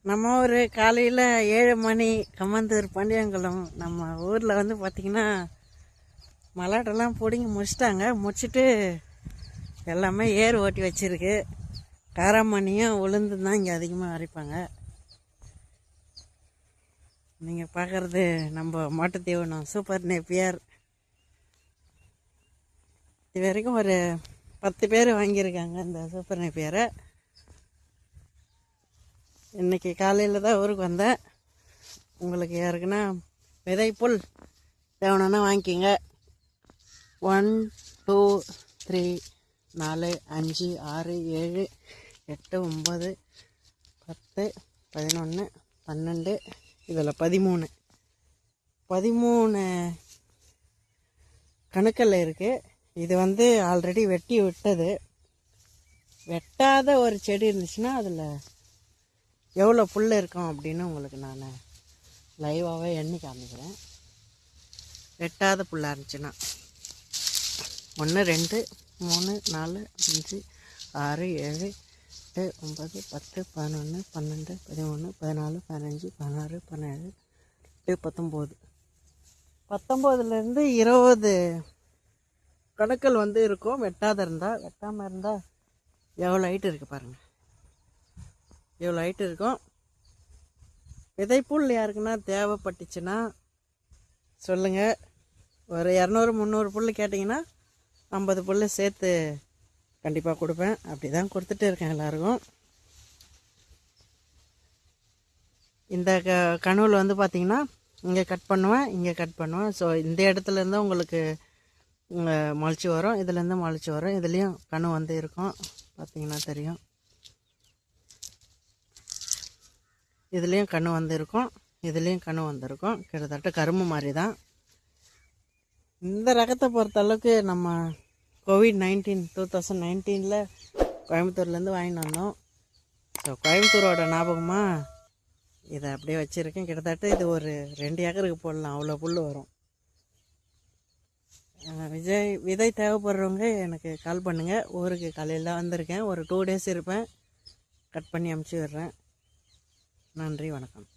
நம்ம ஊர் காலையில் 7 மணி கம்மந்தூர் பாண்டியங்குளம். நம்ம ஊரில் வந்து பார்த்திங்கன்னா மலாட்டெல்லாம் பிடிங்கி முடிச்சுட்டு எல்லாமே ஏர் ஓட்டி வச்சுருக்கு. காராமணியும் உளுந்து தான் இங்கே அதிகமாக அரைப்பாங்க. நீங்கள் பார்க்குறது நம்ம மாட்டுத்தீவனம் சூப்பர் நேப்பியர். இது வரைக்கும் ஒரு 10 பேர் வாங்கியிருக்காங்க இந்த சூப்பர் நேப்பியரை. இன்றைக்கி காலையில் தான் ஊருக்கு வந்தேன். உங்களுக்கு யாருக்குன்னா விதைப்புல் தேவணுன்னா வாங்கிக்கிங்க. 1 2 3 4 5 6 7 8 9 10 11 12 இதில் 13 கணுக்கல்ல இருக்குது. இது வந்து ஆல்ரெடி வெட்டி விட்டது. வெட்டாத ஒரு செடி இருந்துச்சுன்னா அதில் எவ்வளோ புல் இருக்கும் அப்படின்னு உங்களுக்கு நான் லைவாகவே எண்ணி காமிக்கிறேன். வெட்டாத புல்லாக இருந்துச்சுன்னா 1 2 3 4 5 6 7 8 9 10 11 12 13 14 15 16 17 19 19லேருந்து 20 கணுக்கள் வந்து இருக்கும். வெட்டாமல் இருந்தால் எவ்வளோ ஹைட் இருக்குது பாருங்கள். இவ்வளோ ஹைட்டு இருக்கும். விதைப்புல் யாருக்குன்னா தேவைப்பட்டுச்சுன்னா சொல்லுங்கள். ஒரு 200 300 புல் கேட்டிங்கன்னா 50 புல் சேர்த்து கண்டிப்பாக கொடுப்பேன். அப்படி தான் கொடுத்துட்டு இருக்கேன் எல்லாருக்கும். இந்த கணுவில் வந்து பார்த்திங்கன்னா இங்கே கட் பண்ணுவேன். ஸோ இந்த இடத்துலேருந்து உங்களுக்கு முளைச்சி வரும், இதுலேருந்து முளைச்சி வரும். இதுலேயும் கணு வந்து இருக்கும், பார்த்திங்கன்னா தெரியும். இதுலேயும் கணு வந்திருக்கும், இதுலேயும் கணு வந்திருக்கும். கிட்டத்தட்ட கரும்பு மாதிரி தான். இந்த ரகத்தை பொறுத்தளவுக்கு நம்ம COVID-19 2019 கோயம்புத்தூர்லேருந்து வாங்கிட்டு வந்தோம். ஸோ கோயம்புத்தூரோட ஞாபகமாக இதை அப்படியே வச்சுருக்கேன். கிட்டத்தட்ட இது ஒரு 2 ஏக்கருக்கு போடலாம், அவ்வளோ புல் வரும். விதை தேவைப்படுறவங்க எனக்கு கால் பண்ணுங்கள். ஊருக்கு காலையில் தான் வந்திருக்கேன். ஒரு 2 days இருப்பேன். கட் பண்ணி அமுச்சு விடுறேன். நன்றி, வணக்கம்.